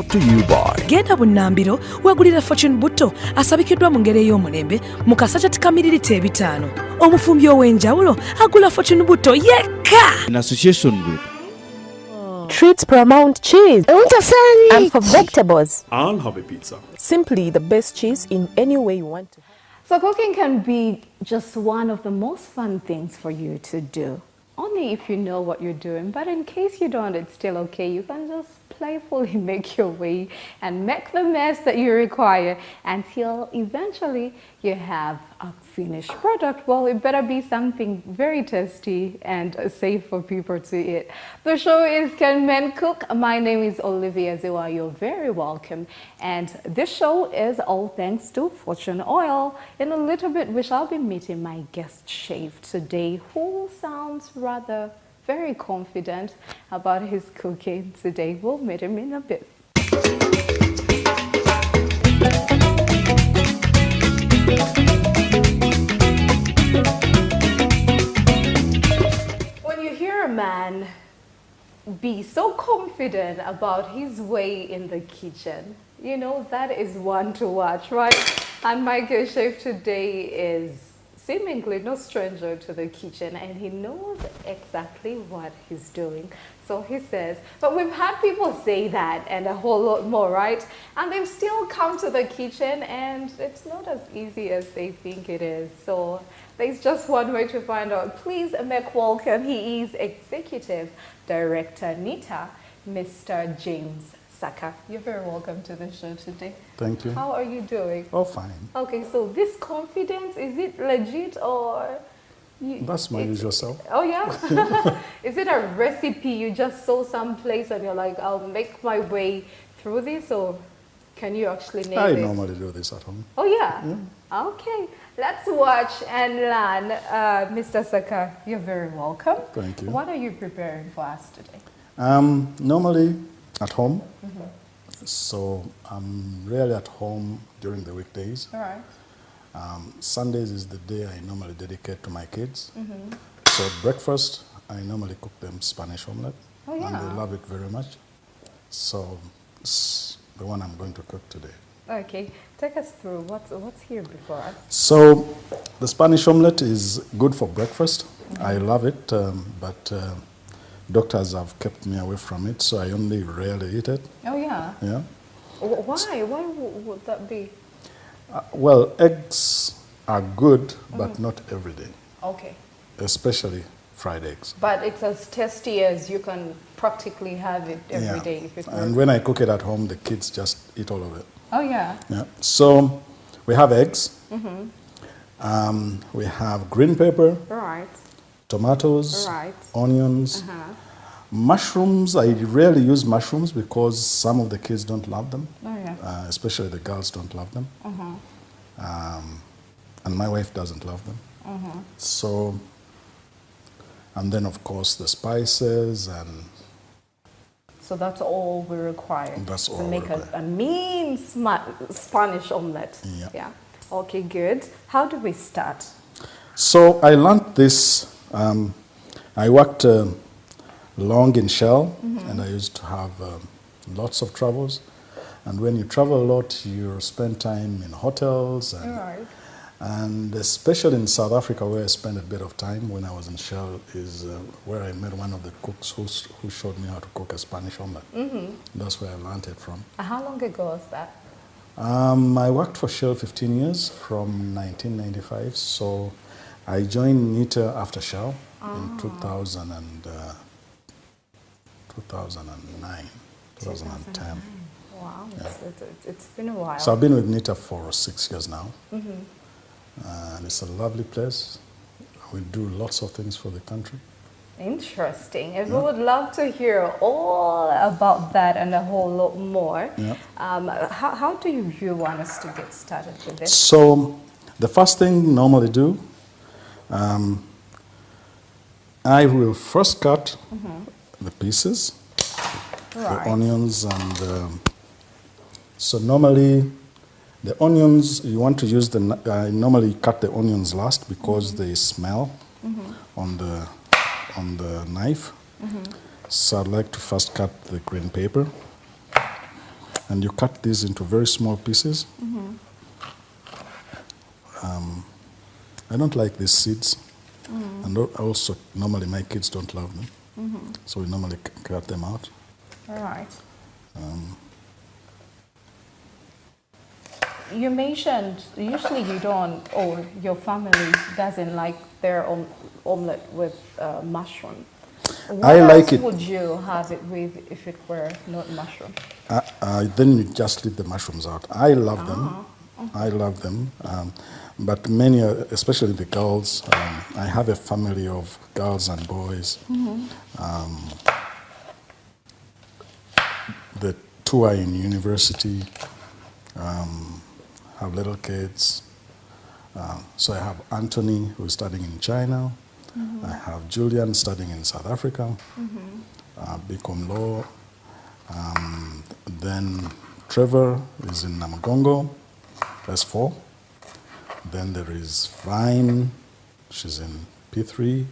Brought to you by Genda bunnambiro wagulira Fortune Butto asabikiddwa mu ngeri ey'omulembe mu kasachati ka mililita 5. Omufumbi ow'enjawulo agula Fortune Butto yekka. in association with Treats Paramount Cheese. And for vegetables, I'll have a pizza. simply the best cheese in any way you want to. So cooking can be just one of the most fun things for you to do. Only if you know what you're doing, but in case you don't, it's still okay. You can just playfully make your way and make the mess that you require until eventually you have a finished product. Well, it better be something very tasty and safe for people to eat. The show is Can Men Cook? My name is Olivia Ziwa. You're very welcome. And this show is all thanks to Fortune Oil. In a little bit, we shall be meeting my guest chef today, who sounds rather very confident about his cooking today. We'll meet him in a bit. When you hear a man be so confident about his way in the kitchen, you know that is one to watch, right? And my guest chef today is seemingly no stranger to the kitchen, and he knows exactly what he's doing. So he says, but we've had people say that and a whole lot more, right? And they've still come to the kitchen and it's not as easy as they think it is. So there's just one way to find out. Please make welcome. He is Executive Director NITA, Mr. James Saaka. You're very welcome to the show today. Thank you. How are you doing? Oh, fine. Okay, so this confidence, is it legit or? That's my usual self. Oh yeah? Is it a recipe you just saw someplace and you're like, I'll make my way through this, or can you actually name I it? normally do this at home. Oh yeah? Okay, let's watch and learn. Mr. Saaka, you're very welcome. Thank you. What are you preparing for us today? Normally at home, so I'm rarely at home during the weekdays. All right. Sundays is the day I normally dedicate to my kids. So breakfast, I normally cook them Spanish omelette. Oh, yeah. And they love it very much. So it's the one I'm going to cook today. Okay, take us through what's here before us. So the Spanish omelette is good for breakfast. I love it, but doctors have kept me away from it, so I only rarely eat it. Oh yeah? Yeah. Why? Why would that be? Well, eggs are good, but not every day, Okay. especially fried eggs. But it's as tasty as you can practically have it every day. If it And when I cook it at home, the kids just eat all of it. Oh yeah. Yeah. So we have eggs. We have green pepper, Right. tomatoes, Right. onions, mushrooms. I rarely use mushrooms because some of the kids don't love them. Oh yeah. Especially the girls don't love them. And my wife doesn't love them. So, and then of course the spices, and So that's all we require That's to all we make require. a mean Spanish omelette. Yeah. Yeah. Okay, good. How do we start? so I learned this. I worked long in Shell, and I used to have lots of travels. And when you travel a lot, you spend time in hotels, and, Right. and especially in South Africa, where I spent a bit of time when I was in Shell, is where I met one of the cooks who showed me how to cook a Spanish omelette. That's where I learned it from. How long ago was that? I worked for Shell 15 years, from 1995. So I joined NITA after Shell in 2009, 2010. Wow, it's been a while. So I've been with NITA for 6 years now. And it's a lovely place. We do lots of things for the country. Interesting. And we would love to hear all about that and a whole lot more. Yeah. How do you want us to get started with this? So the first thing normally do, I will first cut the pieces, Right. the onions, and so normally the onions, you want to use the, I normally cut the onions last because they smell on the knife. So I'd like to first cut the green pepper. And you cut these into very small pieces. I don't like these seeds. And also, normally my kids don't love them. So we normally cut them out. All right. You mentioned usually you don't, or your family doesn't like their omelette with mushroom. What else would you have it with if it were not mushroom? Then you just leave the mushrooms out. I love them. I love them. But many, especially the girls, I have a family of girls and boys. The two are in university, have little kids. So I have Anthony, who's studying in China. I have Julian studying in South Africa, BCom Law. Then Trevor is in Namagongo, S4. Then there is Vine, she's in P3.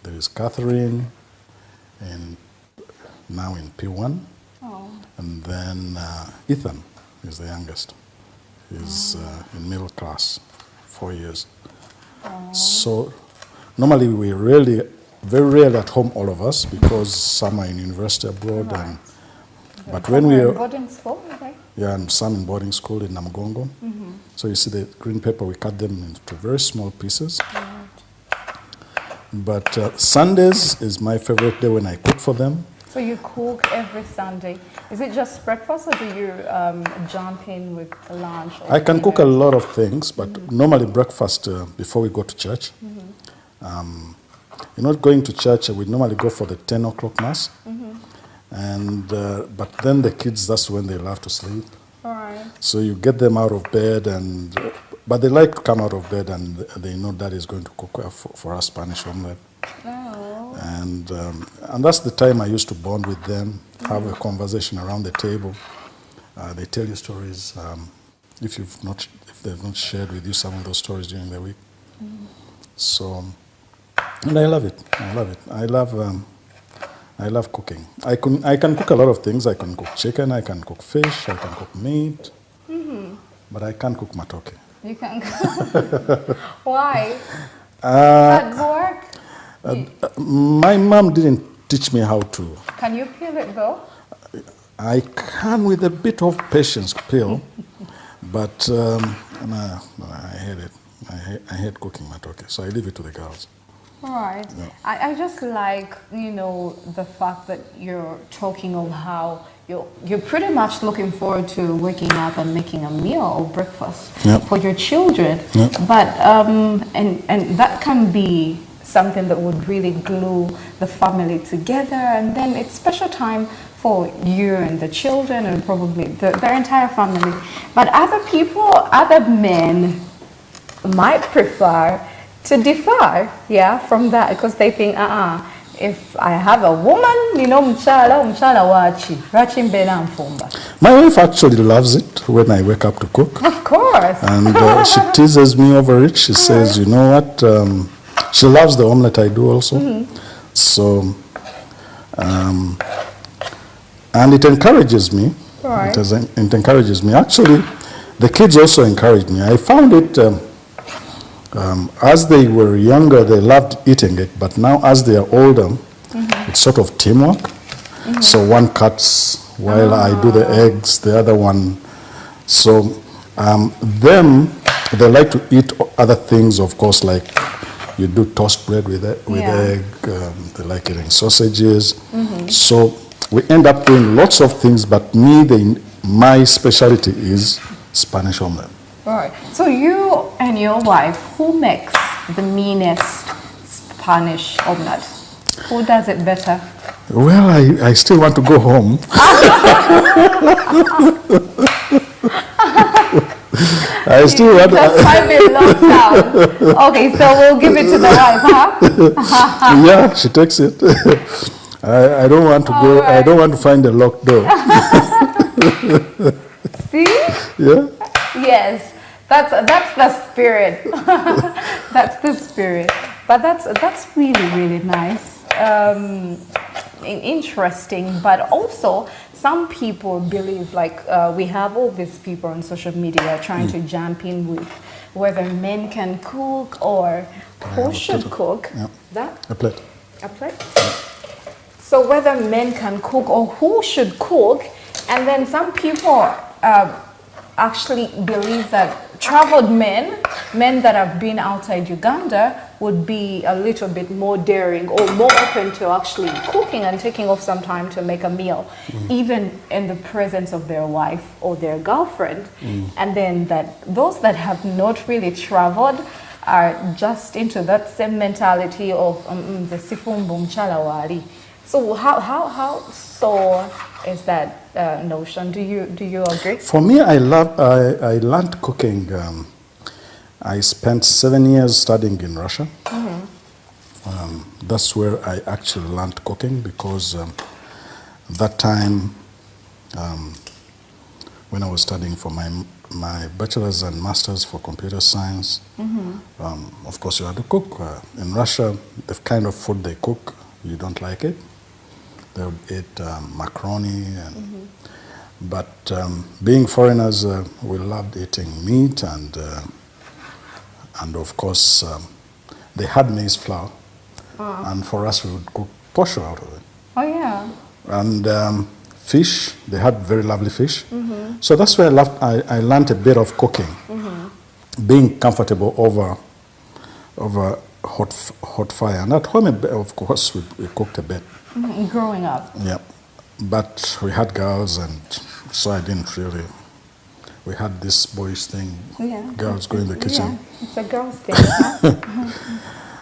There is Catherine, now in P1. And then Ethan is the youngest. He's in middle class, 4 years. So normally we very rarely at home, all of us, because some are in university abroad. But when we are boarding school, okay. Yeah, and some in boarding school in Namagongo. So you see the green pepper, we cut them into very small pieces. But Sundays is my favorite day when I cook for them. So you cook every Sunday. Is it just breakfast, or do you jump in with lunch? I can cook a lot of things, but normally breakfast before we go to church. You're not going to church, we normally go for the 10 o'clock mass. And but then the kids, that's when they love to sleep. All right. So you get them out of bed, but they like to come out of bed and they know Dad is going to cook for us Spanish omelette. And that's the time I used to bond with them, have a conversation around the table. They tell you stories if they've not shared with you some of those stories during the week. So, and I love it. I love cooking. I can cook a lot of things. I can cook chicken, I can cook fish, I can cook meat, but I can't cook matoke. You can't cook. Why? Hard work? My mom didn't teach me how to. Can you peel it though? I can with a bit of patience peel, but I hate it. I hate cooking matoke, so I leave it to the girls. All right. Yeah. I just like, the fact that you're talking of how you're pretty much looking forward to waking up and making a meal or breakfast for your children. But and that can be something that would really glue the family together, and then it's special time for you and the children and probably their entire family. But other men might prefer to differ, from that, because they think, if I have a woman, my wife actually loves it when I wake up to cook. Of course. And she teases me over it. She says, you know what, she loves the omelette I do also. So, and it encourages me. Right. It encourages me. Actually, the kids also encourage me. I found it, as they were younger, they loved eating it, but now as they are older, it's sort of teamwork. So one cuts while I do the eggs, the other one. So them, they like to eat other things, of course, like you do toast bread with egg, they like eating sausages. So we end up doing lots of things, but my specialty is Spanish omelette. Right. So you and your wife, who makes the meanest Spanish omelette? Who does it better? Well, I still want to go home. I still want to. Just might be locked down. Okay, so we'll give it to the wife, huh? Yeah, she takes it. I don't want to go. Right. I don't want to find a locked door. See? Yeah. Yes. That's the spirit. That's the spirit. But that's really, really nice. interesting, but also some people believe, like we have all these people on social media trying to jump in with whether men can cook or who should cook. Yeah. That? A plate. A plate? So whether men can cook or who should cook, and then some people actually believe that traveled men that have been outside Uganda would be a little bit more daring or more open to actually cooking and taking off some time to make a meal, even in the presence of their wife or their girlfriend. And then that those that have not really traveled are just into that same mentality of the sifumbu mchala wali. So how so is that notion? Do you agree? For me, I learned cooking. I spent 7 years studying in Russia. That's where I actually learned cooking, because that time when I was studying for my bachelor's and master's for computer science, of course you had to cook. In Russia, the kind of food they cook, you don't like it. They would eat macaroni, but being foreigners, we loved eating meat, and of course they had maize flour, and for us we would cook posho out of it. Oh yeah. And fish, they had very lovely fish. So that's where I learned a bit of cooking, being comfortable over hot fire. And at home, of course, we cooked a bit. Growing up. Yeah, but we had girls, and so I didn't really. We had this boyish thing. Yeah. Girls go in the kitchen. Yeah, it's a girl's thing. Huh?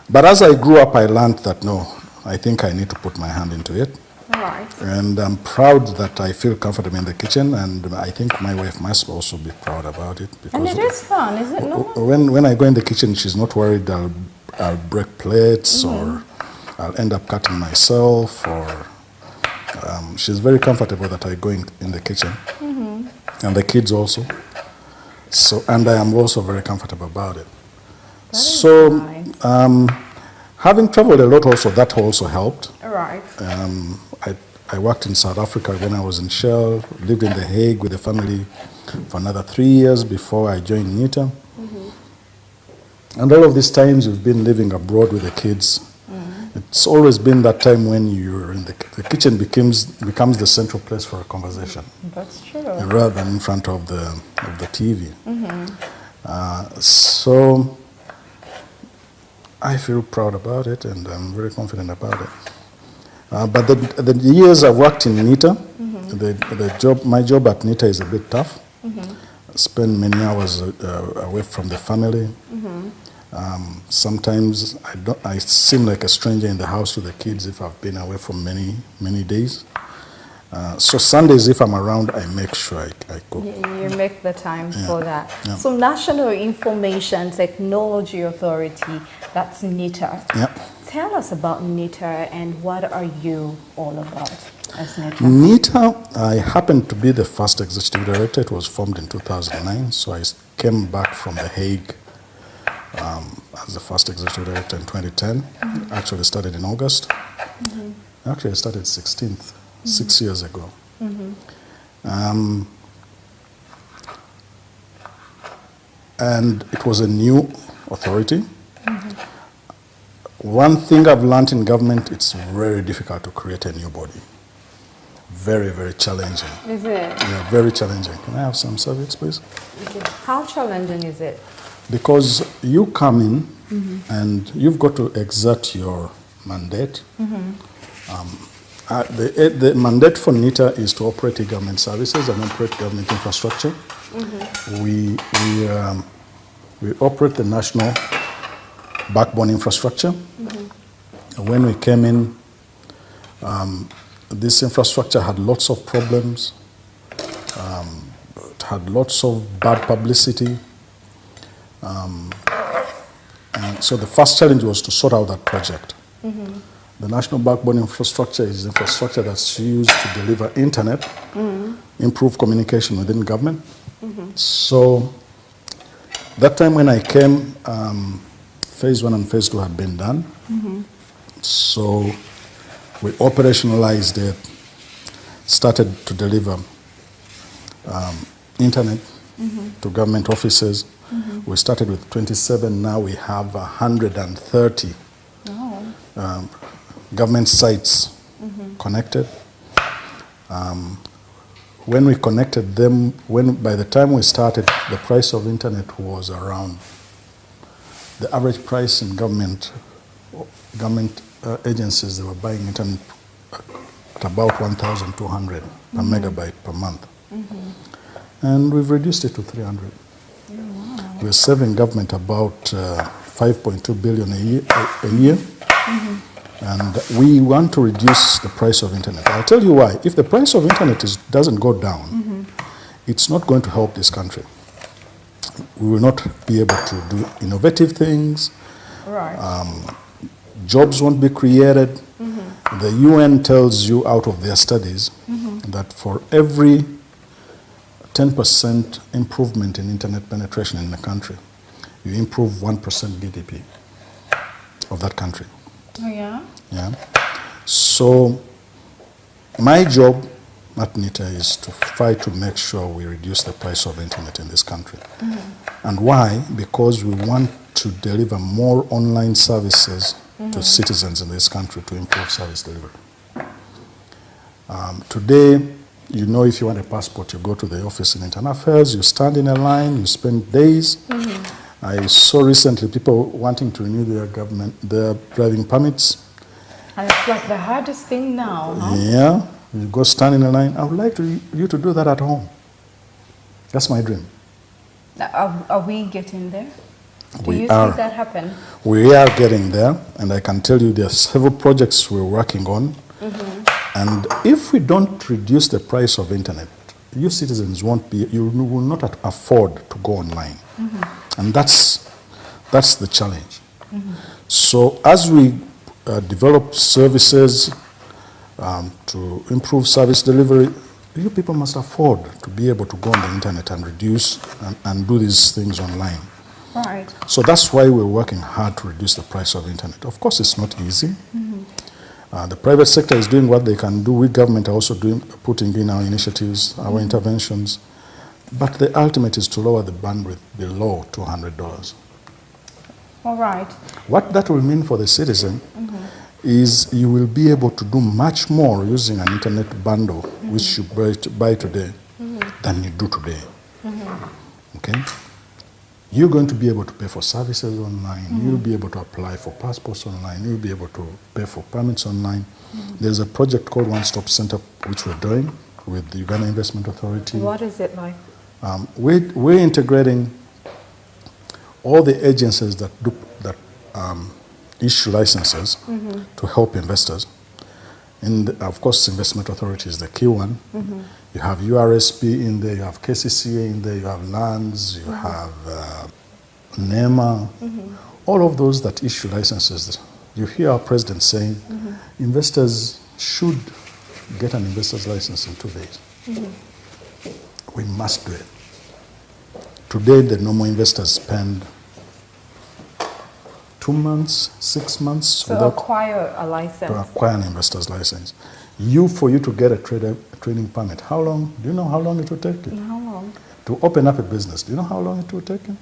But as I grew up, I learned that no, I think I need to put my hand into it. Right. And I'm proud that I feel comfortable in the kitchen, and I think my wife must also be proud about it. Because And it is fun, is it not? when I go in the kitchen, she's not worried I'll break plates or I'll end up cutting myself, or she's very comfortable that I go in the kitchen, and the kids also. So, and I am also very comfortable about it. That is So, nice. having traveled a lot also, that also helped. Right. I worked in South Africa when I was in Shell, lived in The Hague with the family for another 3 years before I joined NITA. And all of these times we've been living abroad with the kids. It's always been that time when you're in the kitchen becomes the central place for a conversation. That's true. Rather than in front of the TV. So I feel proud about it, and I'm very confident about it. But the years I've worked in NITA, my job at NITA is a bit tough. I spend many hours away from the family. Sometimes I seem like a stranger in the house with the kids if I've been away for many days. So Sundays, if I'm around, I make sure I cook. You make the time for that. Yeah. So National Information Technology Authority, that's NITA. Yeah. Tell us about NITA and what are you all about as NITA? NITA, I happened to be the first executive director. It was formed in 2009, so I came back from The Hague as the first executive director in 2010. Actually started in August. Actually, I started 16th, 6 years ago. And it was a new authority. One thing I've learned in government, it's very difficult to create a new body. Very, very challenging. Is it? Yeah, very challenging. Can I have some service, please? Okay. How challenging is it? Because you come in and you've got to exert your mandate. The mandate for NITA is to operate government services and operate government infrastructure. We operate the national backbone infrastructure. When we came in, this infrastructure had lots of problems. It had lots of bad publicity. And so the first challenge was to sort out that project. The national backbone infrastructure is infrastructure that's used to deliver internet, improve communication within government. So that time when I came, phase 1 and phase 2 had been done. So we operationalized it, started to deliver internet to government offices. We started with 27, now we have 130 government sites connected. When we connected them, by the time we started, the price of internet was around, the average price in government agencies, they were buying internet at about 1,200 per megabyte per month. And we've reduced it to 300. We're saving government about 5.2 billion a year. And we want to reduce the price of internet. I'll tell you why. If the price of internet doesn't go down, it's not going to help this country. We will not be able to do innovative things. Right. Jobs won't be created. The UN tells you out of their studies that for every 10% improvement in internet penetration in the country, you improve 1% GDP of that country. Oh, yeah? Yeah. So my job at NITA is to fight to make sure we reduce the price of internet in this country. And why? Because we want to deliver more online services to citizens in this country to improve service delivery. Today, you know, if you want a passport, you go to the office in Internal Affairs, you stand in a line, you spend days. I saw recently people wanting to renew their driving permits. And it's like the hardest thing now, huh? Yeah, you go stand in a line. I would like you to do that at home. That's my dream. Are we getting there? Do We you are. see that happen? We are getting there, and I can tell you there are several projects we're working on. And if we don't reduce the price of internet, you citizens you will not afford to go online. And that's the challenge. So as we develop services to improve service delivery, you people must afford to be able to go on the internet and reduce and do these things online. Right. So that's why we're working hard to reduce the price of internet. Of course, it's not easy. The private sector is doing what they can do. We government are also putting in our initiatives, our interventions. But the ultimate is to lower the bandwidth below $200. All right. What that will mean for the citizen is you will be able to do much more using an internet bundle, which you buy today, than you do today. Okay? You're going to be able to pay for services online. You'll be able to apply for passports online. You'll be able to pay for permits online. There's a project called One Stop Center, which we're doing with the Uganda Investment Authority. What is it like? We're integrating all the agencies that issue licenses to help investors. Of course, Investment Authority is the key one. You have URSP in there, you have KCCA in there, you have lands, you have NEMA, all of those that issue licenses. You hear our president saying investors should get an investor's license in 2 days. We must do it. Today, the normal investors spend 2 months, 6 months To acquire a license. to acquire an investor's license. For you to get a trading permit, how long? Do you know how long it will take you? How long? To open up a business, do you know how long it will take you?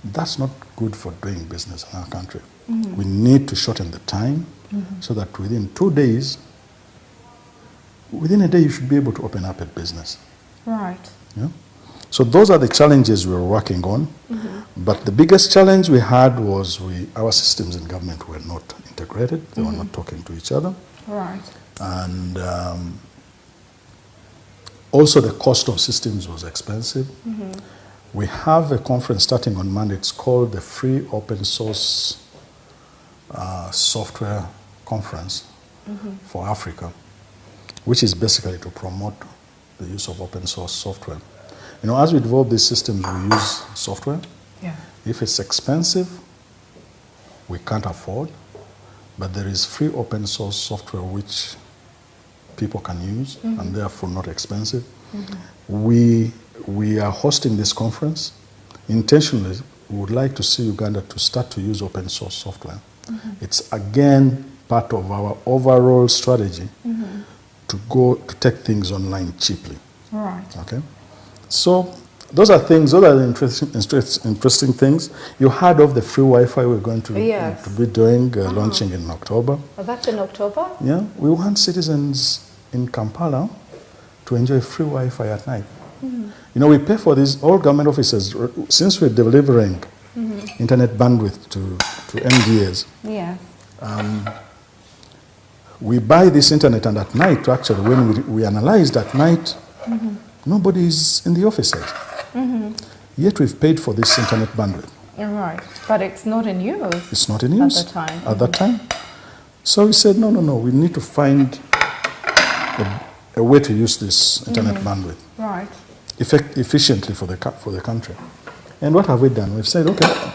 That's not good for doing business in our country. We need to shorten the time so that within 2 days, within a day, you should be able to open up a business. Right. Yeah? So those are the challenges we're working on. But the biggest challenge we had was our systems in government were not integrated. They were not talking to each other. Right. And also the cost of systems was expensive. We have a conference starting on Monday. It's called the Free Open Source Software Conference for Africa, which is basically to promote the use of open source software. You know, as we develop these systems, we use software. Yeah. If it's expensive, we can't afford, but there is free open source software which people can use and therefore not expensive. We are hosting this conference. Intentionally, we would like to see Uganda to start to use open source software. It's again part of our overall strategy to take things online cheaply. Right. Okay, so those are the interesting things. You heard of the free Wi-Fi we're going to be doing, launching in October. Oh, that's in October? Yeah, we want citizens in Kampala to enjoy free Wi-Fi at night. You know, we pay for these, all government offices, since we're delivering internet bandwidth to NBS. Yes. We buy this internet, and at night, actually, when we analyzed at night, nobody is in the offices. Yet we've paid for this internet bandwidth. Right, but it's not in use. It's not in use at the time. At that time. So we said, no, we need to find a way to use this internet bandwidth Right. efficiently for the country. And what have we done? We've said, okay,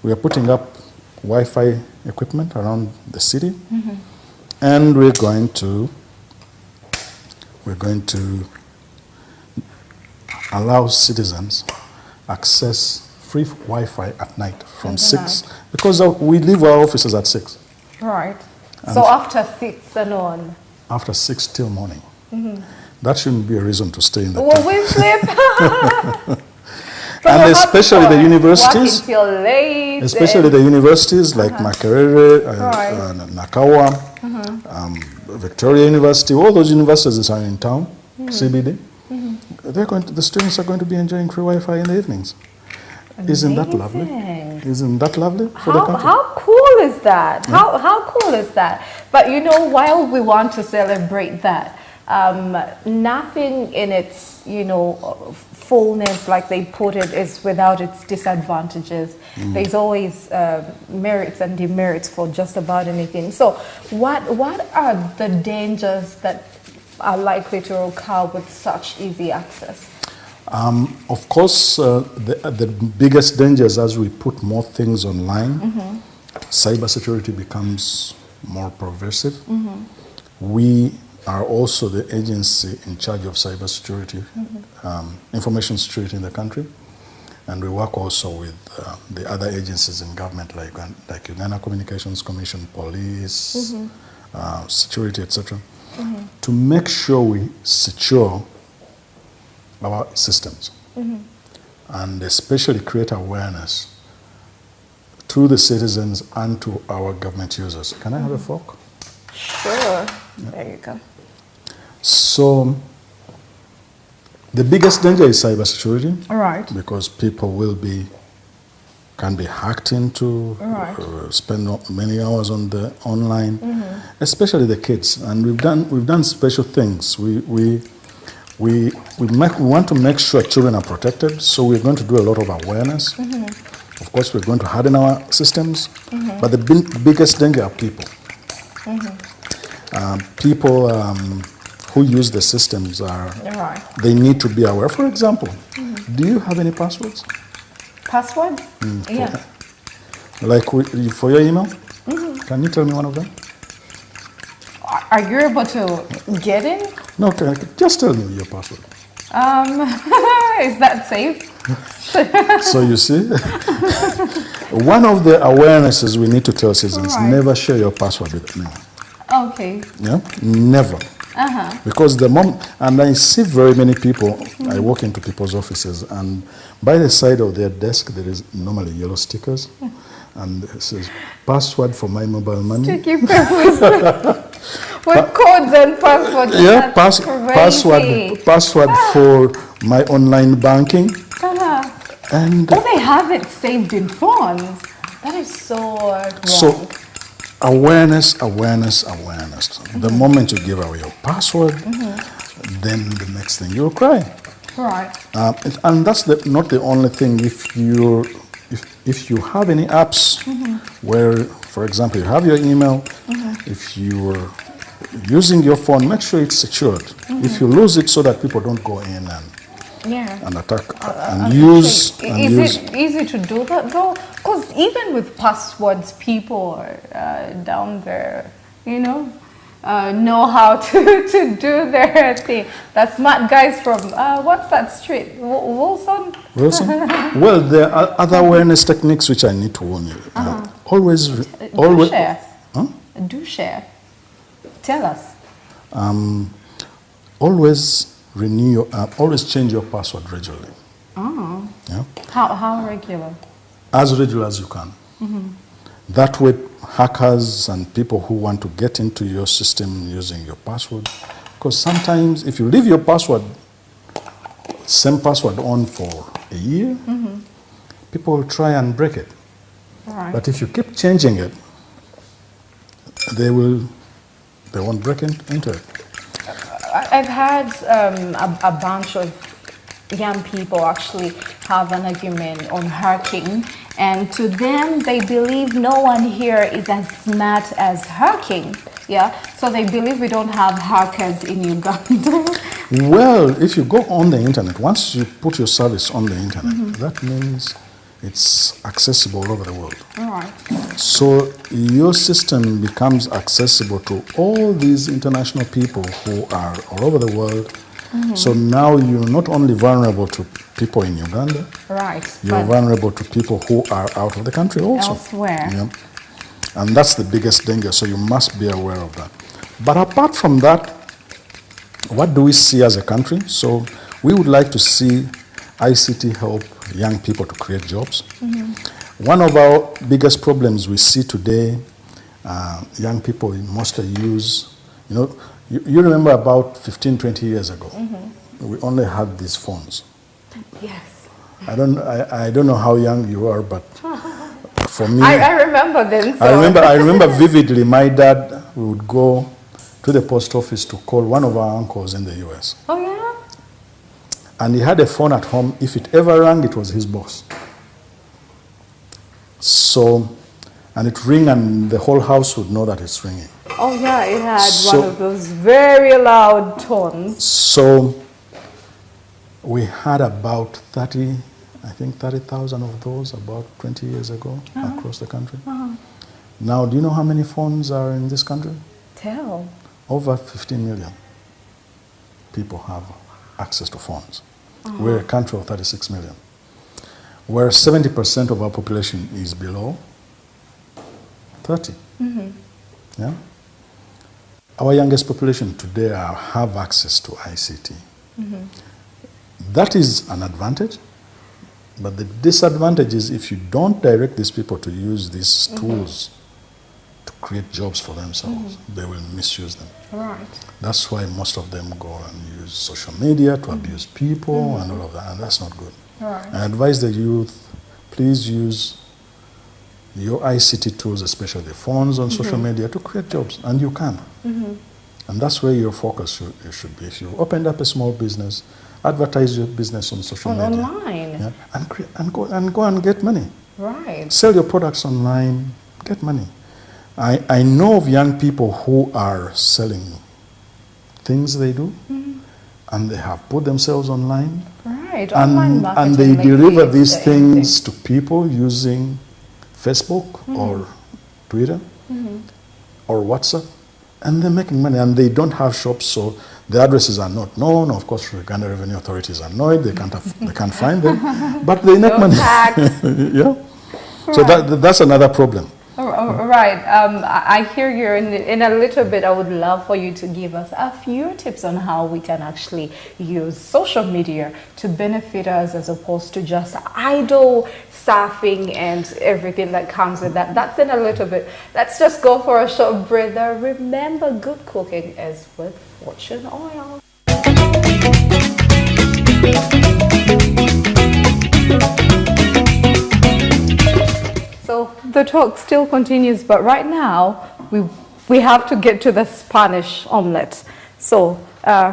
we are putting up Wi-Fi equipment around the city, and we're going to allow citizens access free Wi-Fi at night from 6, because we leave our offices at 6. Right. So after 6 and on? After 6 till morning. That shouldn't be a reason to stay in the Well, we sleep. And especially the universities. Work until late. Especially the universities like Makerere, Nakawa, Victoria University, all those universities are in town, CBD. The students are going to be enjoying free Wi-Fi in the evenings. Isn't that lovely? Isn't that lovely for the country? How cool is that? How cool is that? But you know, while we want to celebrate that, nothing in its, you know, fullness, like they put it, is without its disadvantages. There's always merits and demerits for just about anything. So what are the dangers that are likely to occur with such easy access? Of course, the biggest dangers as we put more things online, cybersecurity becomes more pervasive. We are also the agency in charge of cybersecurity, information security in the country, and we work also with the other agencies in government like Uganda Communications Commission, police, security, etc., to make sure we secure our systems and especially create awareness to the citizens and to our government users. Can I have a fork? Sure. There you go. So the biggest danger is cybersecurity. All right. Because people can be hacked into, spend many hours on the online, especially the kids. And we've done special things. We want to make sure children are protected, so we're going to do a lot of awareness. Of course, we're going to harden our systems, but the biggest danger are people. People who use the systems they need to be aware. For example, do you have any passwords? Passwords? Yeah. Like for your email? Can you tell me one of them? Are you able to get in? No, just tell me your password. Is that safe? So you see, one of the awarenesses we need to tell citizens, never share your password with anyone. Okay. Yeah, never. Because and I see very many people, I walk into people's offices, and by the side of their desk there is normally yellow stickers, and it says, password for my mobile money. Tricky passwords. With codes and passwords. Yeah, password for my online banking. And they have it saved in phones. That is so wrong. So awareness. The moment you give away your password, then the next thing you'll cry. Right. And that's not the only thing. If you have any apps where, for example, you have your email, if you're using your phone, make sure it's secured. If you lose it, so that people don't go in and attack and use. Is it easy to do that though? Because even with passwords, people are down there, know how to do their thing. The smart guys from what's that street? Wilson. Well, there are other awareness techniques which I need to warn you. Always. Share. Huh? Do share. Tell us. Always renew your always change your password regularly. Oh. Yeah. How regular? As regular as you can. That way, hackers and people who want to get into your system using your password, because sometimes if you leave your password, same password on for a year, people will try and break it. All right. But if you keep changing it, they won't break into it. I've had a bunch of young people actually have an argument on hacking, and to them they believe no one here is as smart as hacking. Yeah, so they believe we don't have hackers in Uganda. Well, if you go on the internet, once you put your service on the internet, that means it's accessible all over the world. All right. So your system becomes accessible to all these international people who are all over the world. So now you're not only vulnerable to people in Uganda, Right. you're vulnerable to people who are out of the country also. Elsewhere. Yeah. And that's the biggest danger, so you must be aware of that. But apart from that, what do we see as a country? So we would like to see ICT help young people to create jobs. One of our biggest problems we see today, young people mostly use, you remember about 15, 20 years ago, we only had these phones. Yes. I don't know how young you are, but for me, I remember then. So. I remember vividly. My dad would go to the post office to call one of our uncles in the US. Oh yeah. And he had a phone at home. If it ever rang, it was his boss. So, and it ring, and the whole house would know that it's ringing. Oh yeah, it had one of those very loud tones. So, we had about 30,000 of those about 20 years ago across the country. Now, do you know how many phones are in this country? Tell. Over 15 million people have access to phones. We're a country of 36 million, where 70% of our population is below 30. Yeah? Our youngest population today have access to ICT. That is an advantage, but the disadvantage is if you don't direct these people to use these tools to create jobs for themselves, they will misuse them. Right. That's why most of them go and use social media to abuse people and all of that, and that's not good. Right. I advise the youth, please use your ICT tools, especially the phones on social media, to create jobs, and you can. And that's where your focus should be. If you opened up a small business, advertise your business on social media. Online. Yeah, and go and get money. Right. Sell your products online, get money. I know of young people who are selling things they do, and they have put themselves online. Right. Online marketing. And they deliver these things to people using Facebook or Twitter or WhatsApp, and they're making money, and they don't have shops, so the addresses are not known. Of course, the Uganda Revenue Authority is annoyed; they can't find them, but they make money. Yeah, so that's another problem. Right. I hear you. In a little bit, I would love for you to give us a few tips on how we can actually use social media to benefit us, as opposed to just idle surfing and everything that comes with that. That's in a little bit. Let's just go for a short breather. Remember, good cooking is with Fortune Oil. So the talk still continues, but right now we have to get to the Spanish omelette. So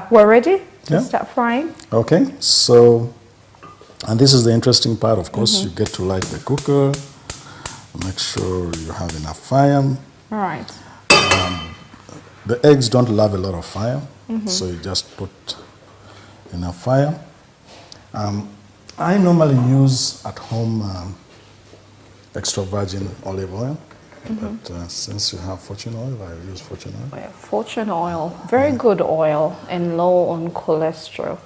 we're ready to start frying. Okay, so, and this is the interesting part, of course. You get to light the cooker, make sure you have enough fire. All right. The eggs don't love a lot of fire, so you just put enough fire. I normally use at home extra virgin olive oil, but since you have Fortune Oil, I use Fortune Oil. Yeah, Fortune Oil, very good oil and low on cholesterol.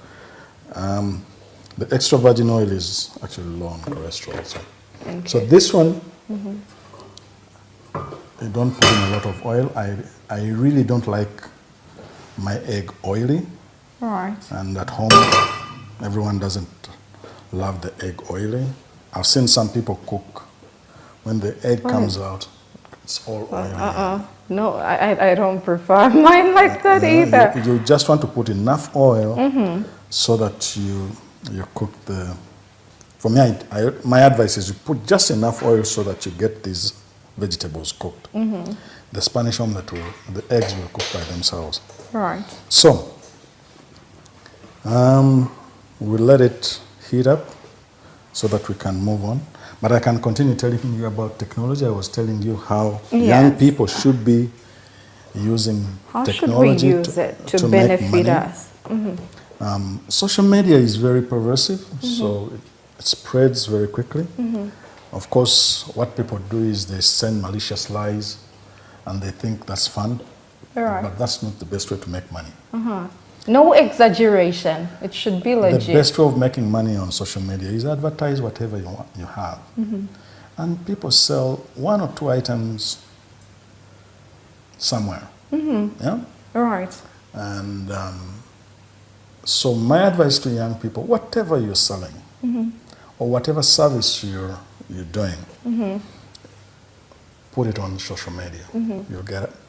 The extra virgin oil is actually low on cholesterol also. Okay. So this one you don't put in a lot of oil. I really don't like my egg oily. Right. And at home, everyone doesn't love the egg oily. I've seen some people cook. When the egg comes out, it's all oily. No, I don't prefer mine like that either. You just want to put enough oil so that you cook the... For me, my advice is you put just enough oil so that you get these vegetables cooked. The Spanish omelette, the eggs will cook by themselves. Right. So, we'll let it heat up so that we can move on. But I can continue telling you about technology. I was telling you how young people should be using technology should we use it to benefit us? Social media is very pervasive, so it spreads very quickly. Of course, what people do is they send malicious lies and they think that's fun, but that's not the best way to make money. No exaggeration. It should be legit. The best way of making money on social media is advertise whatever you have. And people sell 1 or 2 items somewhere. Yeah? Right. And so my advice to young people, whatever you're selling or whatever service you're doing, put it on social media.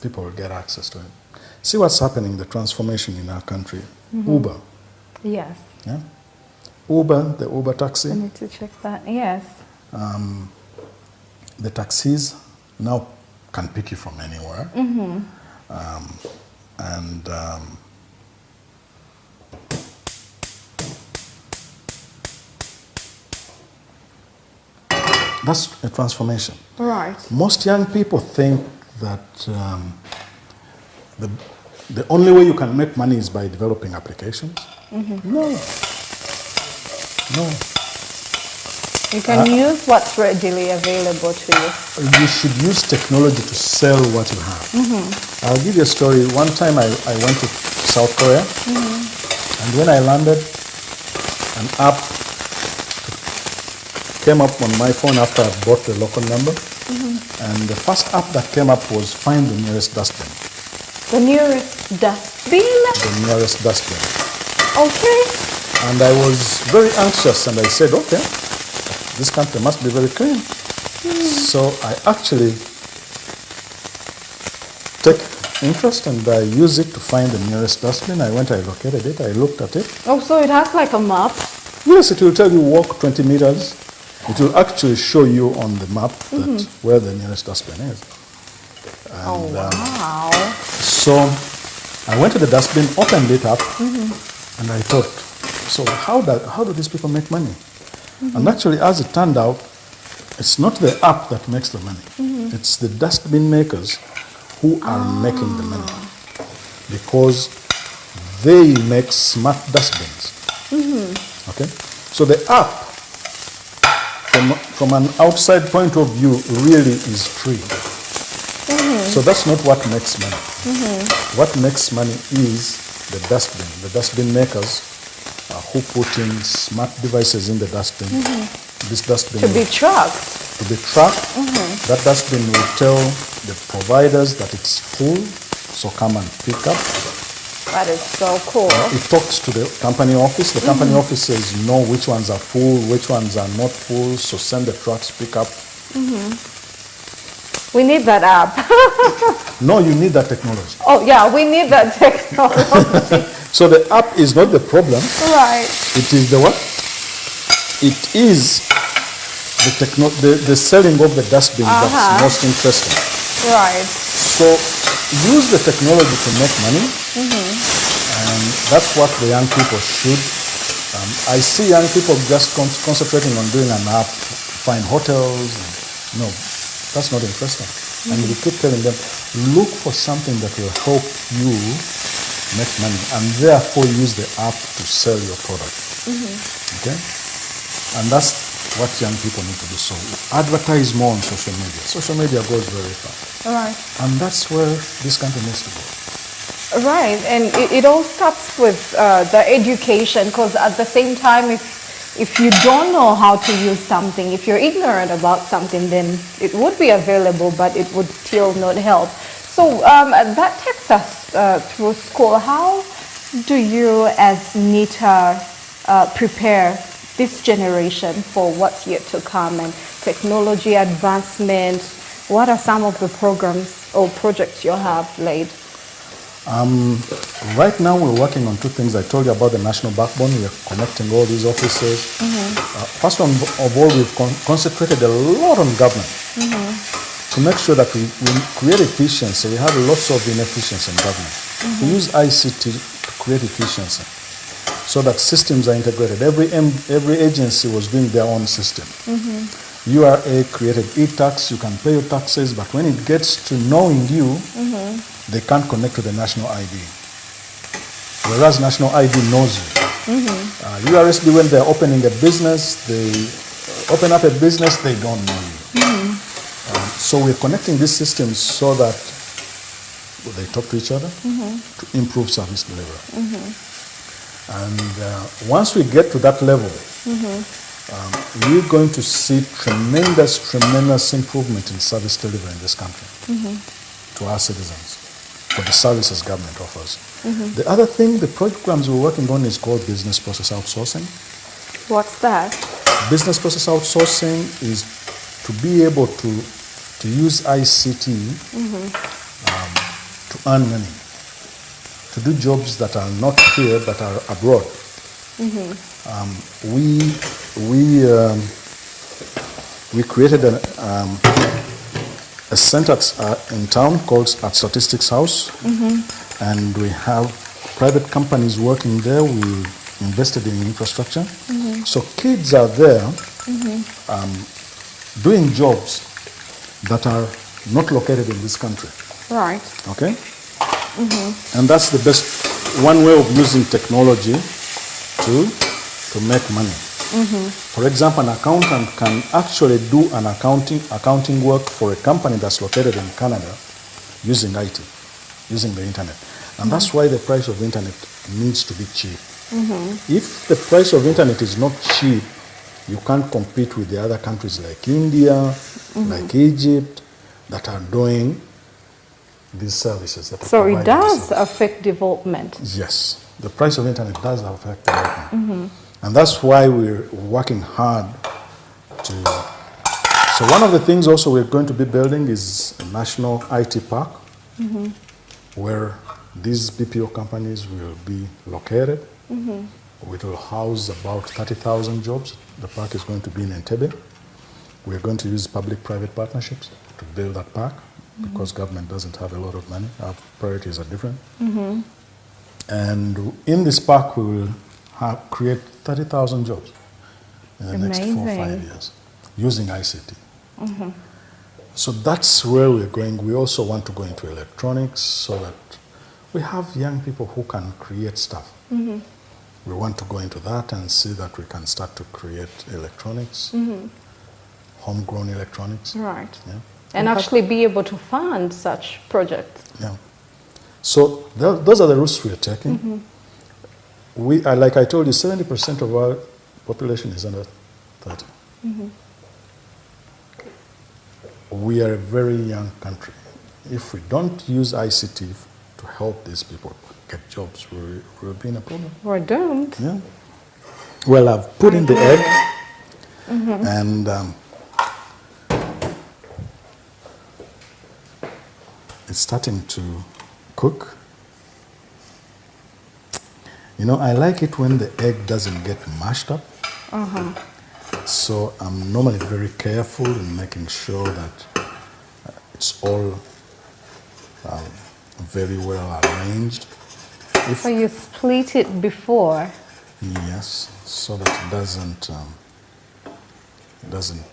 People will get access to it. See what's happening, the transformation in our country. Uber. Yes. Yeah? Uber, the Uber taxi. I need to check that. Yes. The taxis now can pick you from anywhere. That's a transformation. Right. Most young people think that the only way you can make money is by developing applications. No. You can use what's readily available to you. You should use technology to sell what you have. I'll give you a story. One time I went to South Korea, and when I landed, an app came up on my phone after I bought the local number, and the first app that came up was find the nearest dustbin. The nearest dustbin? The nearest dustbin. Okay. And I was very anxious, and I said, okay, this country must be very clean. So I actually take interest and I use it to find the nearest dustbin. I went, I located it, I looked at it. Oh, so it has like a map? Yes, it will tell you walk 20 meters. It will actually show you on the map that where the nearest dustbin is. And, wow. So I went to the dustbin, opened it up, and I thought, so how do these people make money? And actually, as it turned out, it's not the app that makes the money. It's the dustbin makers who are making the money, because they make smart dustbins. Okay, so the app, from an outside point of view, really is free. So that's not what makes money. What makes money is the dustbin. The dustbin makers who put in smart devices in the dustbin. This dustbin To be tracked. That dustbin will tell the providers that it's full, so come and pick up. That is so cool. It talks to the company office. The company office says, no, which ones are full, which ones are not full, so send the trucks pick up. We need that app. No, you need that technology. Oh, yeah, we need that technology. So the app is not the problem. Right. It is the what? It is the selling of the dustbin that's most interesting. Right. So use the technology to make money, and that's what the young people should. I see young people just concentrating on doing an app, find hotels. No, that's not interesting. And we keep telling them, look for something that will help you make money, and therefore use the app to sell your product. Okay? And that's what young people need to do. So advertise more on social media. Social media goes very far. Right. And that's where this country needs to go. Right, and it all starts with the education, because at the same time, if if you don't know how to use something, if you're ignorant about something, then it would be available, but it would still not help. So that takes us through school. How do you as NITA prepare this generation for what's yet to come and technology advancement? What are some of the programs or projects you have laid? Right now we're working on two things. I told you about the national backbone. We are connecting all these offices. First of all, we've concentrated a lot on government to make sure that we create efficiency. We have lots of inefficiency in government. We use ICT to create efficiency so that systems are integrated. Every agency was doing their own system. URA created e-tax. You can pay your taxes, but when it gets to knowing you, they can't connect to the national ID. Whereas national ID knows you. URSB, when they're opening a business, they open up a business, they don't know you. So we're connecting these systems so that they talk to each other to improve service delivery. And once we get to that level, we're going to see tremendous improvement in service delivery in this country to our citizens, for the services government offers. The other thing, the programs we're working on is called business process outsourcing. What's that? Business process outsourcing is to be able to use ICT to earn money, to do jobs that are not here but are abroad. We created a center in town called Statistics House, and we have private companies working there. We invested in infrastructure, so kids are there doing jobs that are not located in this country. Right. Okay. And that's the best one way of using technology to make money. For example, an accountant can actually do an accounting work for a company that's located in Canada using IT, using the internet. And that's why the price of the internet needs to be cheap. If the price of internet is not cheap, you can't compete with the other countries like India, like Egypt, that are doing these services. So it does affect development. Yes, the price of internet does affect development. And that's why we're working hard to... So one of the things also we're going to be building is a national IT park, where these BPO companies will be located. It will house about 30,000 jobs. The park is going to be in Entebbe. We're going to use public-private partnerships to build that park because government doesn't have a lot of money. Our priorities are different. And in this park, we will create 30,000 jobs in the next 4 or 5 years using ICT. So that's where we're going. We also want to go into electronics so that we have young people who can create stuff. We want to go into that and see that we can start to create electronics, homegrown electronics. Right. Yeah. And actually be able to fund such projects. Yeah. So those are the routes we are taking. We are, like I told you, 70% of our population is under 30. We are a very young country. If we don't use ICT to help these people get jobs, we'll be in a problem. We're doomed. Yeah. Well, I've put in the egg, and it's starting to cook. You know, I like it when the egg doesn't get mashed up. So I'm normally very careful in making sure that it's all very well arranged. So you split it before? Yes, so that it doesn't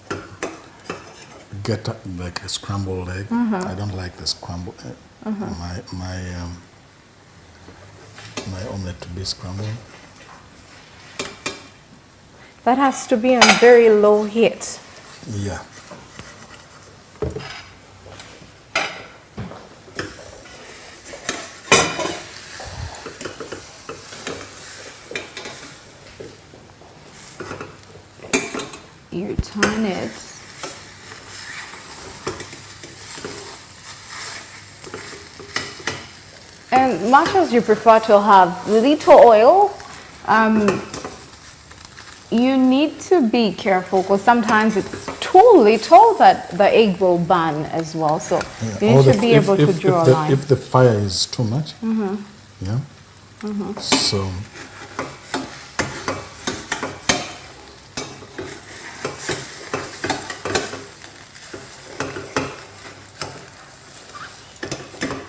get like a scrambled egg. I don't like the scrambled egg. My omelette to be scrambled. That has to be on very low heat. Yeah. you turn it. And much as you prefer to have little oil, you need to be careful because sometimes it's too little that the egg will burn as well. So you need to be able to draw a line. If the fire is too much, yeah. So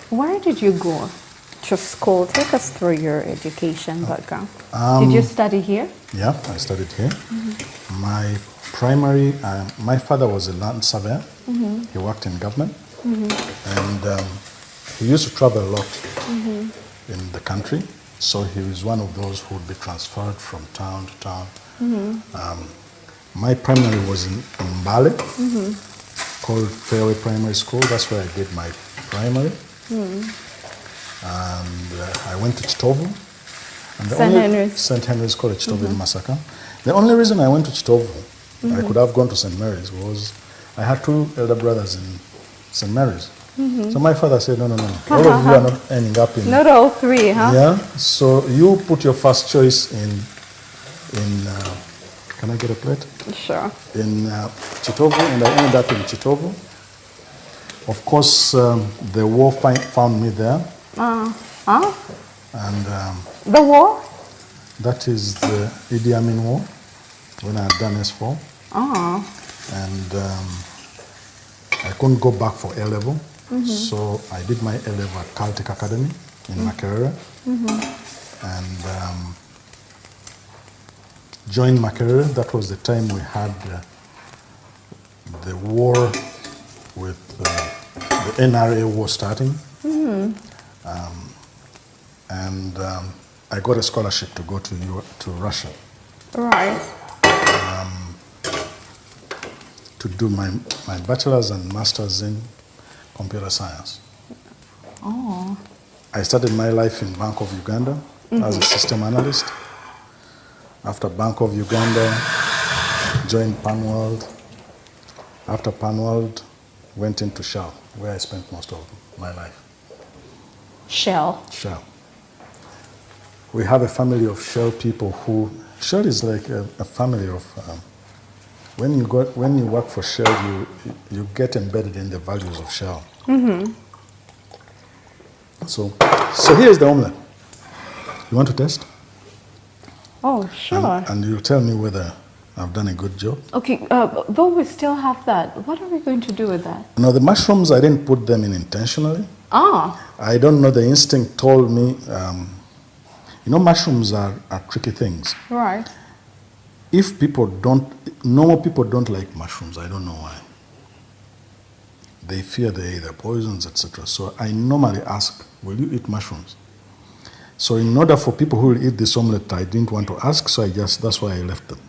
where did you go to school? Take us through your education background. Did you study here? yeah, I studied here. My primary, my father was a land surveyor. He worked in government, and he used to travel a lot in the country. So he was one of those who would be transferred from town to town. My primary was in Mbale, called Fairway Primary School. That's where I did my primary. And I went to Chitovu. And St. Henry's College, Chitovu in Masaka. The only reason I went to Chitovu, I could have gone to St. Mary's, was I had two elder brothers in St. Mary's. So my father said, no, all of you are not ending up in... Not all three, huh? Yeah, so you put your first choice in can I get a plate? Sure. In Chitovu, and I ended up in Chitovu. Of course, the war found me there. And the war? that is the Idi-Amin War, when I had done S4. And I couldn't go back for A-level, so I did my A-level at Caltech Academy in Makerere. And joined Makerere. That was the time we had the war with the NRA war starting. And I got a scholarship to go to Russia. Right. To do my bachelor's and master's in computer science. I started my life in Bank of Uganda as a system analyst. After Bank of Uganda, joined Panworld. After Panworld, went into Shell, where I spent most of my life. Shell. Shell. We have a family of Shell people who... Shell is like a family of... when you work for Shell, you get embedded in the values of Shell. So here's the omelette. You want to test? Oh, sure. And you'll tell me whether I've done a good job. Okay, though we still have that, what are we going to do with that? No, the mushrooms, I didn't put them in intentionally. I don't know, the instinct told me, mushrooms are tricky things. Right. If normal people don't like mushrooms, I don't know why. They fear they're either poisons, etc. So I normally ask, will you eat mushrooms? So in order for people who will eat this omelette, I didn't want to ask, so that's why I left them.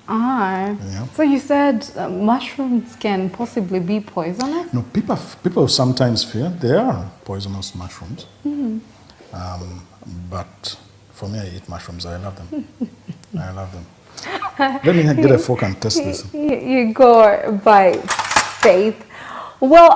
Yeah. So you said mushrooms can possibly be poisonous? No, people sometimes fear they are poisonous mushrooms. But for me, I eat mushrooms. I love them. I love them. Let me get a fork and test this. You go by faith. Well,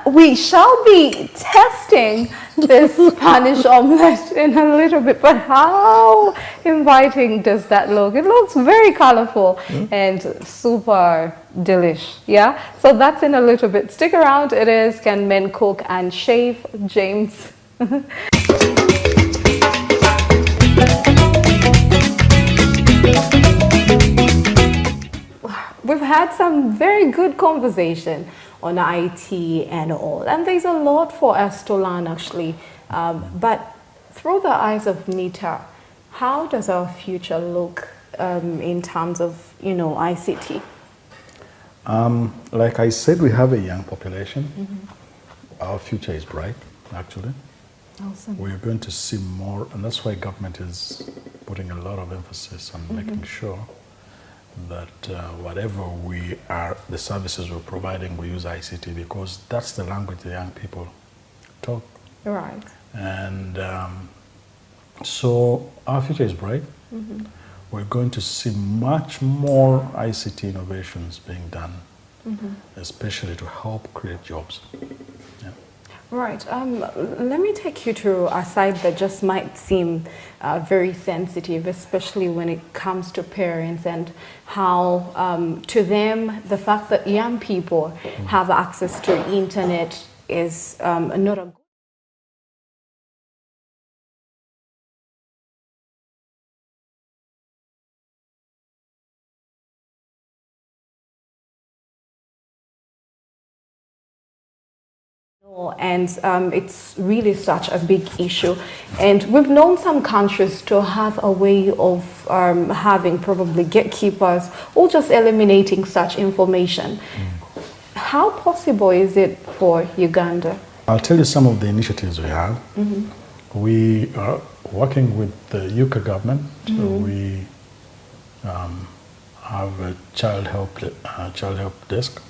we shall be testing this Spanish omelette in a little bit, but how inviting does that look? It looks very colorful and super delish, yeah? So that's in a little bit. Stick around. It is Can Men Cook and Chef James. We've had some very good conversation on IT and all, and there's a lot for us to learn actually, but through the eyes of NITA, how does our future look in terms of ICT? Like I said, we have a young population. Our future is bright, actually. Awesome. We're going to see more, and that's why government is putting a lot of emphasis on making sure that whatever the services we're providing, we use ICT, because that's the language the young people talk. Right. And so our future is bright. we're going to see much more ICT innovations being done, especially to help create jobs. Yeah. Right. Let me take you to a side that just might seem very sensitive, especially when it comes to parents and how, to them, the fact that young people have access to internet is not a and it's really such a big issue, and we've known some countries to have a way of having probably gatekeepers or just eliminating such information. How possible is it for Uganda? I'll tell you some of the initiatives we have. We are working with the UK government. We have a child help desk.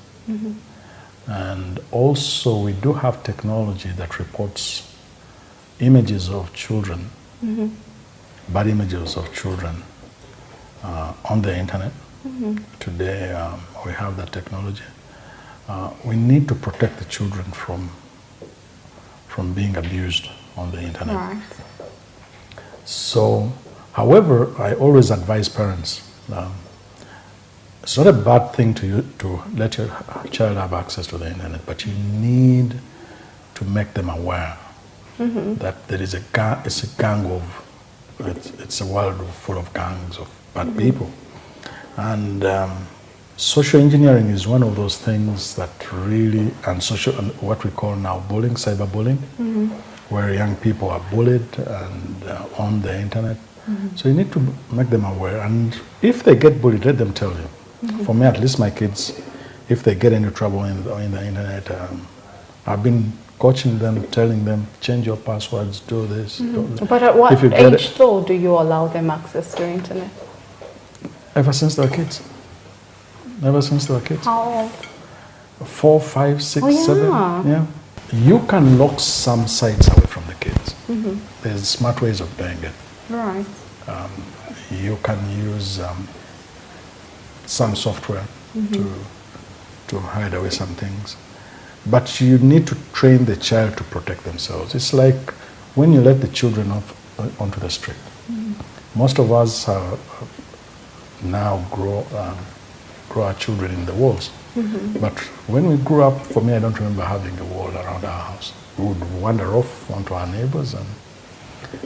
And also we do have technology that reports images of children, bad images of children on the internet. Today we have that technology. We need to protect the children from being abused on the internet. Right. So, however, I always advise parents, it's not a bad thing to let your child have access to the internet, but you need to make them aware that there is it's a world full of gangs of bad people. And social engineering is one of those things that really, and what we call now bullying, cyberbullying, where young people are bullied and on the internet. So you need to make them aware, and if they get bullied, let them tell you. For me, at least my kids, if they get into trouble in the internet, I've been coaching them, telling them, change your passwords, do this. Do this. But at what age, though, do you allow them access to internet? Ever since they were kids. Ever since they were kids. How old? 4, 5, 6, Oh, yeah. 7. Yeah. You can lock some sites away from the kids. There's smart ways of doing it. Right. You can use some software to hide away some things. But you need to train the child to protect themselves. It's like when you let the children onto the street. Most of us now grow our children in the walls. But when we grew up, for me, I don't remember having a wall around our house. We would wander off onto our neighbors.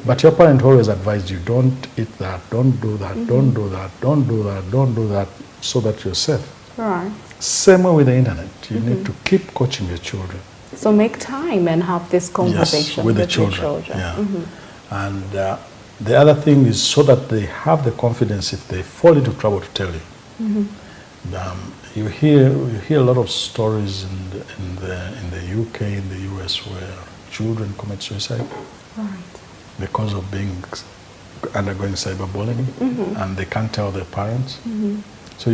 But your parent always advised you, don't eat that, don't do that, don't do that, don't do that, don't do that, so that you're safe. Right. Same way with the internet. You need to keep coaching your children. So make time and have this conversation with the your children. Yeah. And the other thing is so that they have the confidence if they fall into trouble to tell you. You hear a lot of stories in the UK, in the US, where children commit suicide because of undergoing cyberbullying, and they can't tell their parents. So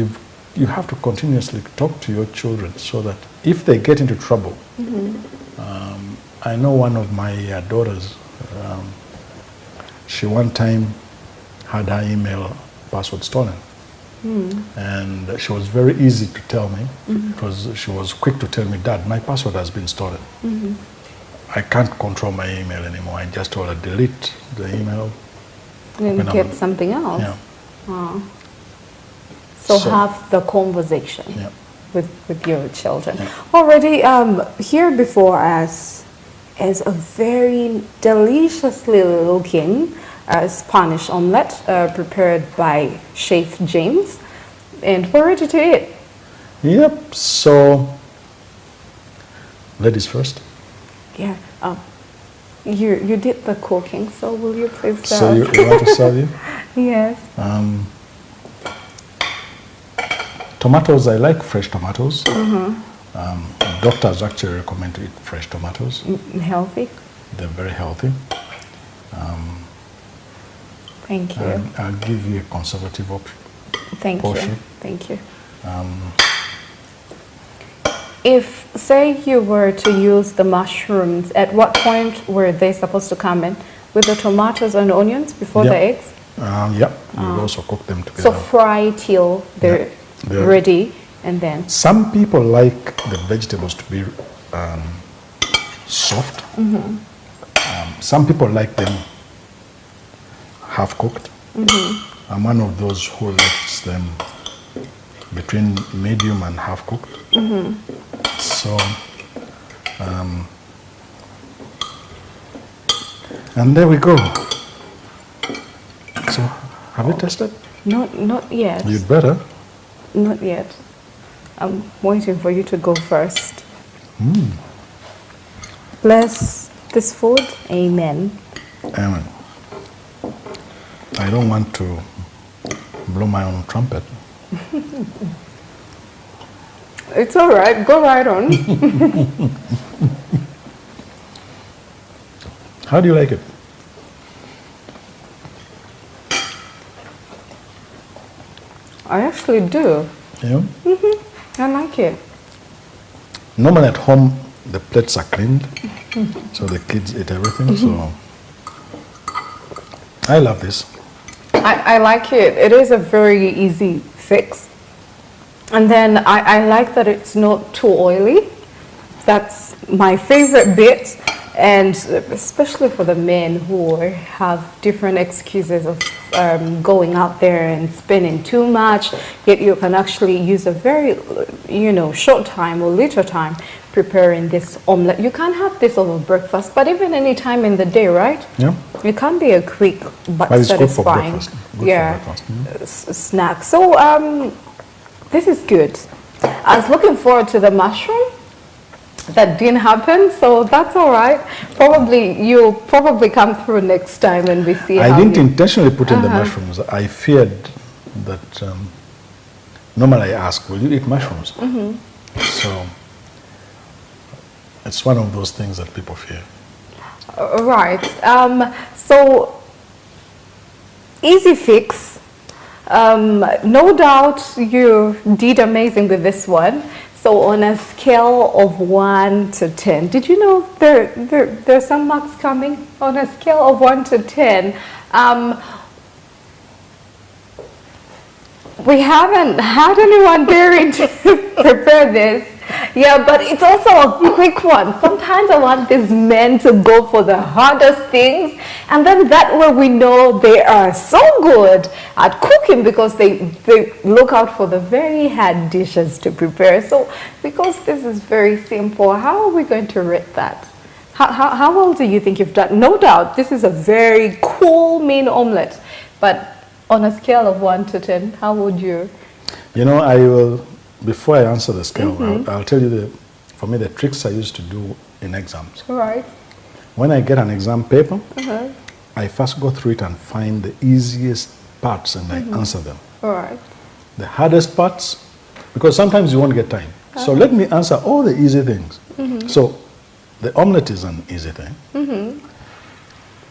you have to continuously talk to your children so that if they get into trouble, I know one of my daughters, she one time had her email password stolen. And she was very easy to tell me, because she was quick to tell me, Dad, my password has been stolen. I can't control my email anymore. I just told her, delete the email. And get something else. Yeah. So have the conversation with your children. Yeah. Already here before us is a very deliciously looking Spanish omelette prepared by Chef James, and we're ready to eat. Yep, so ladies first. Yeah, you did the cooking, so will you please serve? So you want to serve you? Yes. Tomatoes, I like fresh tomatoes. Doctors actually recommend to eat fresh tomatoes. Healthy? They're very healthy. Thank you. And I'll give you a conservative portion. Thank you. If, say, you were to use the mushrooms, at what point were they supposed to come in? With the tomatoes and onions before the eggs? Yeah, you also cook them together. So fry till they're ready, and then. Some people like the vegetables to be soft. Some people like them half cooked. I'm one of those who likes them between medium and half cooked. So, and there we go. So, have you tasted? Not yet. You'd better. Not yet. I'm waiting for you to go first. Bless this food. Amen. Amen. I don't want to blow my own trumpet. It's all right. Go right on. How do you like it? I actually do. Yeah? I like it. Normally at home, the plates are cleaned, so the kids eat everything. So I love this. I like it. It is a very easy fix. And then I like that it's not too oily. That's my favorite bit. And especially for the men who have different excuses of going out there and spending too much, yet you can actually use a very, short time or little time preparing this omelette. You can have this over breakfast, but even any time in the day, right? Yeah. It can be a quick but But it's good for satisfying breakfast. Good for breakfast. snack. So this is good. I was looking forward to the mushroom. That didn't happen, so that's all right. You'll probably come through next time and we see I didn't intentionally put in the mushrooms. I feared that normally I ask, will you eat mushrooms? So it's one of those things that people fear. Right. So easy fix. No doubt you did amazing with this one. So on a scale of 1 to 10, did you know there's some marks coming? On a scale of 1 to 10, we haven't had anyone daring to prepare this. Yeah, but it's also a quick one. Sometimes I want these men to go for the hardest things, and then that way we know they are so good at cooking because they look out for the very hard dishes to prepare. So because this is very simple, how are we going to rate that? How well do you think you've done? No doubt this is a very cool mean omelette, but on a scale of 1 to 10, how would you? I will, before I answer the scale, I'll tell you for me the tricks I used to do in exams. Right. When I get an exam paper, I first go through it and find the easiest parts and I answer them. All right. The hardest parts, because sometimes you won't get time. So let me answer all the easy things. So the omelette is an easy thing.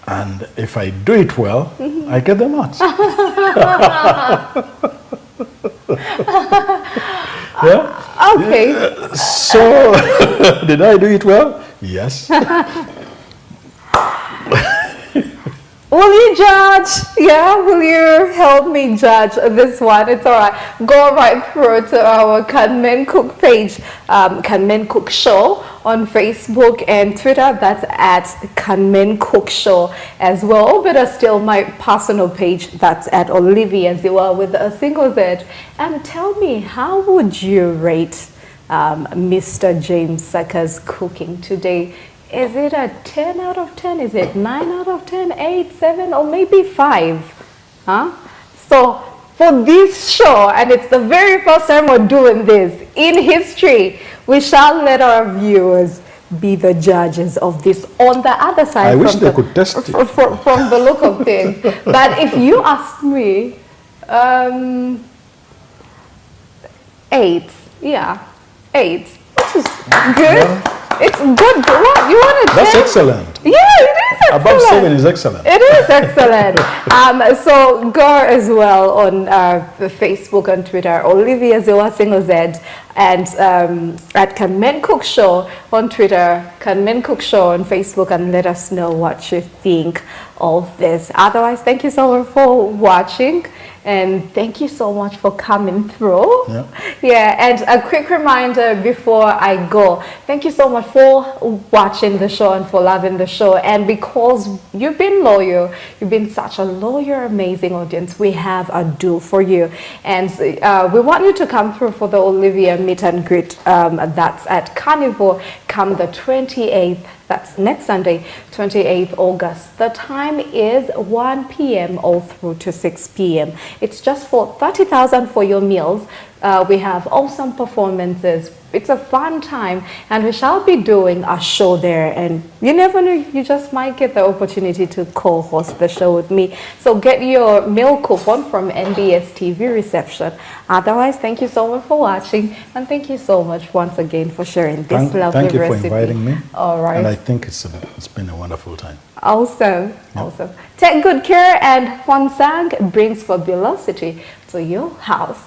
And if I do it well, I get the marks. Yeah? Okay. So, did I do it well? Yes. Will you judge? Yeah, will you help me judge this one? It's all right. Go right through to our Can Men Cook page, Can Men Cook Show on Facebook and Twitter. That's at Can Men Cook Show as well. But still, my personal page, that's at Olivia Ziwa with a single Z. And tell me, how would you rate Mr. James Saaka's cooking today? Is it a 10 out of 10? Is it 9 out of 10, 8, 7, or maybe 5? Huh? So for this show, and it's the very first time we're doing this in history, we shall let our viewers be the judges of this on the other side. I wish they could test it. From the look of things. But if you ask me, 8. Yeah, 8. Which is good. Yeah. It's good. What? You want to That's excellent. Yeah, it is Above 7 is excellent. It is excellent. So go as well on Facebook and Twitter, Olivia Ziwa single Z, and at Can Men Cook Show on Twitter, Can Men Cook Show on Facebook, and let us know what you think of this. Otherwise, thank you so much for watching, and thank you so much for coming through. Yeah, and a quick reminder before I go, thank you so much for watching the show and for loving the show. And because you've been loyal, you've been such a loyal, amazing audience, we have a do for you. And we want you to come through for the Olivia meet and greet. That's at Carnival come the 28th. That's next Sunday, 28th August. The time is 1 p.m. all through to 6 p.m. It's just for 30,000 for your meals. We have awesome performances. It's a fun time, and we shall be doing a show there, and you never know, you just might get the opportunity to co-host the show with me. So get your meal coupon from NBS TV reception. Otherwise, thank you so much for watching, and thank you so much once again for sharing this lovely recipe. Thank you for inviting me. All right. And I think it's been a wonderful time. Awesome. Awesome. Take good care, and Hwan Sang brings fabulosity to your house.